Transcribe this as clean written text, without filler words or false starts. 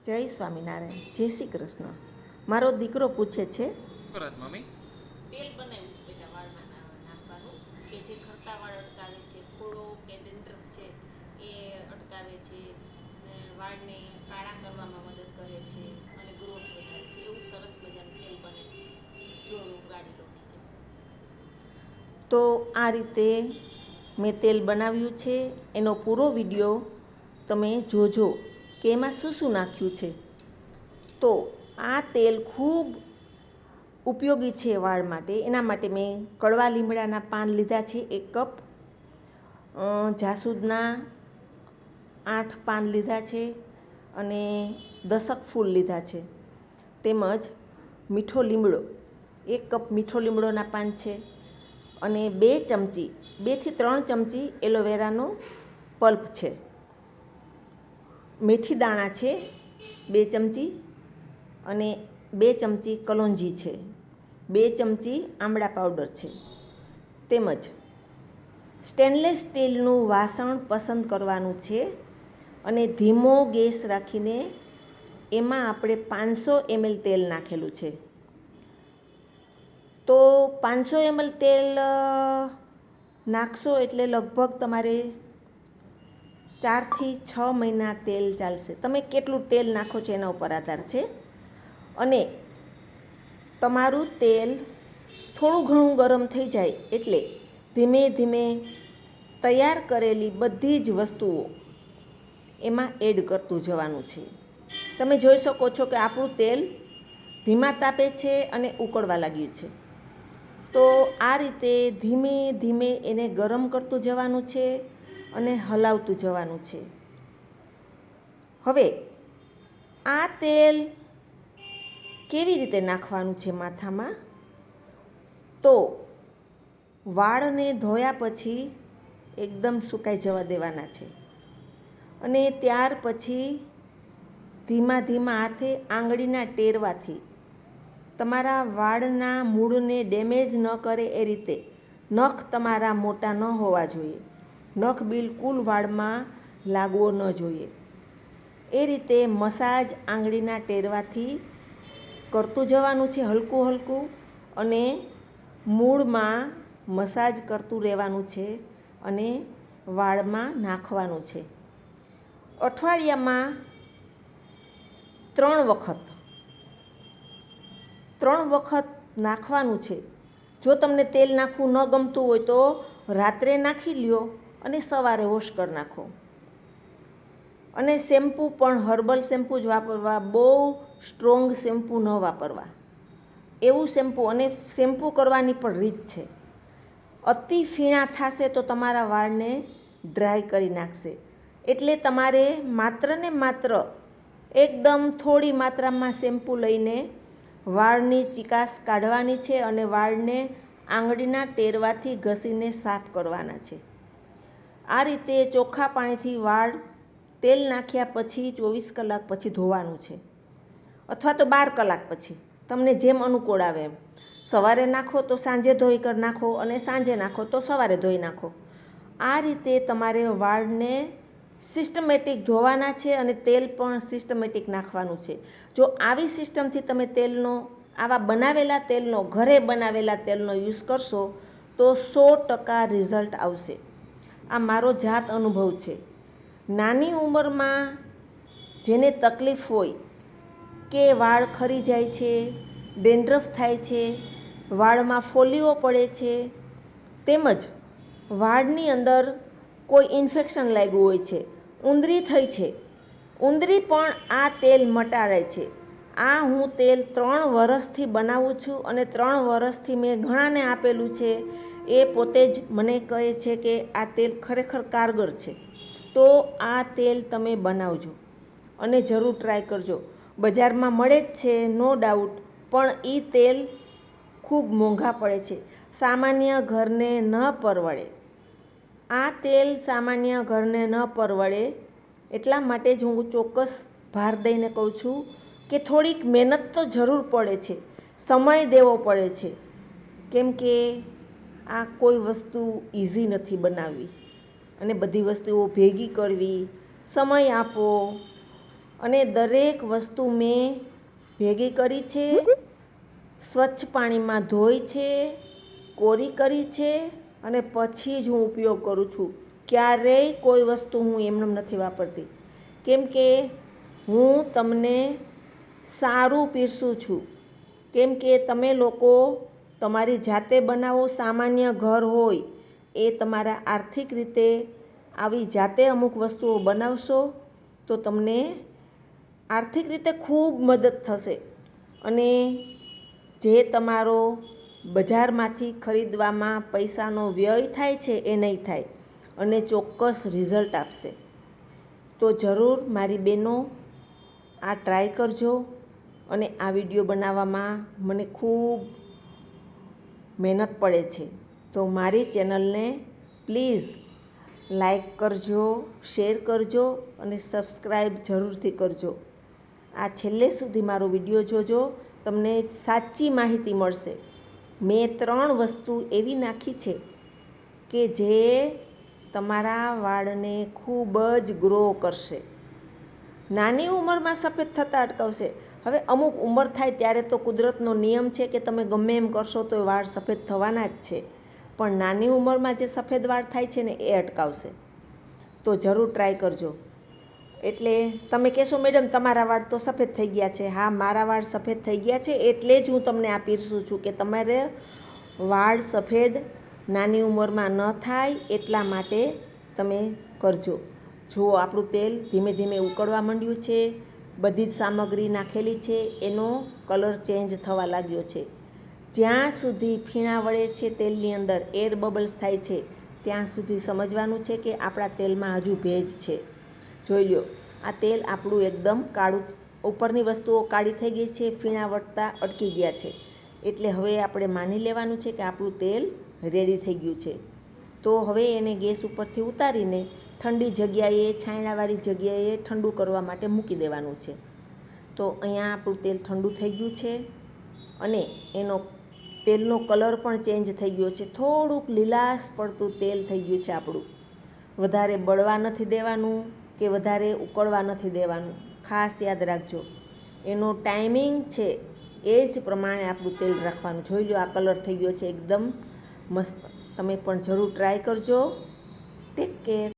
જય સ્વામિનારાયણ, જય શ્રી કૃષ્ણ। મારો દીકરો પૂછે છે મમ્મી તેલ બનાવ્યું છે બેટા વાળમાં નાખવાનું કે જે ખરતા વાળ અટકાવે છે, ફોડો કે ડેન્ડ્રફ છે એ અટકાવે છે ને વાળને કાળા કરવામાં મદદ કરે છે અને ગ્રોથ વધારે છે। એવું સરસ મજાનું તેલ બનાવ્યું છે, જો ગાડી લો નીચે। તો આ રીતે મેં તેલ બનાવ્યું છે। એનો પૂરો વિડીયો તમે જોજો કે એમાં શું શું નાખ્યું છે। તો આ તેલ ખૂબ ઉપયોગી છે વાળ માટે। એના માટે મેં કડવા લીમડાના પાન લીધા છે 1 કપ, જાસૂદના 8 પાન લીધા છે અને 10 ફૂલ લીધા છે, તેમજ મીઠો લીમડો 1 કપ મીઠો લીમડોના પાન છે અને 2 ચમચી 2 થી 3 ચમચી એલોવેરાનો પલ્પ છે, મેથી દાણા છે 2 ચમચી અને 2 ચમચી કલોંજી છે, 2 ચમચી આમળા પાવડર છે, તેમજ સ્ટેનલેસ સ્ટીલનું વાસણ પસંદ કરવાનું છે અને ધીમો ગેસ રાખીને એમાં આપણે 500 ml તેલ નાખેલું છે। તો 500 ml તેલ નાખશો એટલે લગભગ તમારે 4 થી 6 મહિના તેલ ચાલશે। તમે કેટલું તેલ નાખો છો એના ઉપર આધાર છે। અને તમારું તેલ થોડું ઘણું ગરમ થઈ જાય એટલે ધીમે ધીમે તૈયાર કરેલી બધી જ વસ્તુઓ એમાં એડ કરતું જવાનું છે। તમે જોઈ શકો છો કે આપણું તેલ ધીમા તાપે છે અને ઉકળવા લાગ્યું છે। તો આ રીતે ધીમે ધીમે એને ગરમ કરતું જવાનું છે અને હલાવતું જવાનું છે। હવે આ તેલ કેવી રીતે નાખવાનું છે માથામાં? તો વાળને ધોયા પછી એકદમ સુકાઈ જવા દેવાના છે અને ત્યાર પછી ધીમા ધીમા હાથે આંગળીના ટેરવાથી તમારા વાળના મૂળને ડેમેજ ન કરે એ રીતે, નખ તમારા મોટા ન હોવા જોઈએ, નખ બિલકુલ વાળમાં લાગવો ન જોઈએ, એ રીતે મસાજ આંગળીના ટેરવાથી કરતું જવાનું છે હલકું હલકું, અને મૂળમાં મસાજ કરતું રહેવાનું છે અને વાળમાં નાખવાનું છે। અઠવાડિયામાં 3 વખત નાખવાનું છે। જો તમને તેલ નાખવું ન ગમતું હોય તો રાત્રે નાખી લ્યો અને સવારે વોશ કરી નાખો। અને શેમ્પૂ પણ હર્બલ શેમ્પૂ જ વાપરવા, બહુ સ્ટ્રોંગ શેમ્પૂ ન વાપરવા, એવું શેમ્પૂ। અને શેમ્પૂ કરવાની પણ રીત છે, અતિ ફીણા થશે તો તમારા વાળને ડ્રાય કરી નાખશે। એટલે તમારે માત્ર ને માત્ર એકદમ થોડી માત્રામાં શેમ્પૂ લઈને વાળની ચિકાસ કાઢવાની છે અને વાળને આંગળીના ટેરવાથી ઘસીને સાફ કરવાના છે। આ રીતે ચોખ્ખા પાણીથી વાળ તેલ નાખ્યા પછી 24 કલાક પછી ધોવાનું છે, અથવા તો 12 કલાક પછી, તમને જેમ અનુકૂળ આવે એમ। સવારે નાખો તો સાંજે ધોઈ કરી નાખો અને સાંજે નાખો તો સવારે ધોઈ નાખો। આ રીતે તમારે વાળને સિસ્ટમેટિક ધોવાના છે અને તેલ પણ સિસ્ટમેટિક નાખવાનું છે। જો આવી સિસ્ટમથી તમે તેલનો, આવા બનાવેલા તેલનો, ઘરે બનાવેલા તેલનો યુઝ કરશો તો 100% રિઝલ્ટ આવશે। આ મારો જાત અનુભવ છે। નાની ઉંમરમાં જેને તકલીફ હોય કે વાળ ખરી જાય છે, ડેન્ડ્રફ થાય છે, વાળમાં ફોલ્લીઓ પડે છે, તેમજ વાળની અંદર કોઈ ઇન્ફેક્શન લાગ્યું હોય છે, ઉંદરી થઈ છે, ઉંદરી પણ આ તેલ મટાડે છે। આ હું તેલ 3 વર્ષથી બનાવું છું અને 3 વર્ષથી મેં ઘણાને આપેલું છે। એ પોતે જ મને કહે છે કે આ તેલ ખરેખર કારગર છે। તો આ તેલ તમે બનાવજો અને જરૂર ટ્રાય કરજો। બજારમાં મળે જ છે, નો ડાઉટ, પણ એ તેલ ખૂબ મોંઘા પડે છે, સામાન્ય ઘરને ન પરવડે। આ તેલ સામાન્ય ઘરને ન પરવડે એટલા માટે જ હું ચોક્કસ ભાર દઈને કહું છું કે થોડીક મહેનત તો જરૂર પડે છે, સમય દેવો પડે છે, કેમ કે આ કોઈ વસ્તુ ઇઝી નથી બનાવવી અને બધી વસ્તુઓ ભેગી કરવી, સમય આપવો અને દરેક વસ્તુ મેં ભેગી કરી છે, સ્વચ્છ પાણીમાં ધોઈ છે, કોરી કરી છે અને પછી જ હું ઉપયોગ કરું છું. ક્યારેય કોઈ વસ્તુ હું એમનેમ નથી વાપરતી, કેમ કે હું તમને સારું પીરસું છું. કેમ કે તમે લોકો તમારી જાતે બનાવો, સામાન્ય ઘર હોય એ તમારા આર્થિક રીતે આવી જાતે અમુક વસ્તુઓ બનાવશો તો તમને આર્થિક રીતે ખૂબ મદદ થશે અને જે તમારો બજારમાંથી ખરીદવામાં પૈસાનો વ્યય થાય છે એ નહીં થાય અને ચોક્કસ રિઝલ્ટ આપશે. તો જરૂર મારી બહેનો આ ટ્રાય કરજો અને આ વિડીયો બનાવવામાં મને ખૂબ મહેનત પડે છે. તો મારી ચેનલને પ્લીઝ લાઈક કરજો, શેર કરજો અને સબસ્ક્રાઈબ જરૂરથી કરજો. આ છેલ્લે સુધી મારો વિડીયો જોજો, તમને સાચી માહિતી મળશે. મેં 3 વસ્તુ એવી નાખી છે કે જે તમારા વાળને ખૂબ જ ગ્રો કરશે, નાની ઉંમરમાં સફેદ થતાં અટકાવશે. હવે અમુક ઉંમર થાય ત્યારે તો કુદરતનો નિયમ છે કે તમે ગમે એમ કરશો તો એ વાળ સફેદ થવાના જ છે, પણ નાની ઉંમરમાં જે સફેદ વાળ થાય છે ને એ અટકાવશે. તો જરૂર ટ્રાય કરજો. એટલે તમે કહેશો મેડમ તમારા વાળ તો સફેદ થઈ ગયા છે. હા, મારા વાળ સફેદ થઈ ગયા છે એટલે જ હું તમને આ પીરસું છું કે તમારે વાળ સફેદ નાની ઉંમરમાં ન થાય એટલા માટે તમે કરજો. જુઓ, આપણું તેલ ધીમે ધીમે ઉકળવા માંડ્યું છે, બધી જ સામગ્રી નાખેલી છે, એનો કલર ચેન્જ થવા લાગ્યો છે. જ્યાં સુધી ફીણા વળે છે તેલની અંદર, એર બબલ્સ થાય છે, ત્યાં સુધી સમજવાનું છે કે આપણા તેલમાં હજુ ભેજ છે. જોઈ લો, આ તેલ આપણું એકદમ કાળું, ઉપરની વસ્તુઓ કાળી થઈ ગઈ છે, ફીણા વળતા અટકી ગયા છે. એટલે હવે આપણે માની લેવાનું છે કે આપણું તેલ રેડી થઈ ગયું છે. તો હવે એને ગેસ ઉપરથી ઉતારીને ઠંડી જગ્યાએ, છાંયડાવાળી જગ્યાએ ઠંડુ કરવા માટે મૂકી દેવાનું છે. તો અહીંયા આપણું તેલ ઠંડુ થઈ ગયું છે અને એનો તેલનો કલર પણ ચેન્જ થઈ ગયો છે. થોડુંક લીલાશ પડતું તેલ થઈ ગયું છે આપણું. વધારે બળવા નથી દેવાનું કે વધારે ઉકળવા નથી દેવાનું, ખાસ યાદ રાખજો. એનો ટાઈમિંગ છે એ જ પ્રમાણે આપણું તેલ રાખવાનું. જોઈ લો, આ કલર થઈ ગયો છે એકદમ મસ્ત. તમે પણ જરૂર ટ્રાય કરજો. Take care.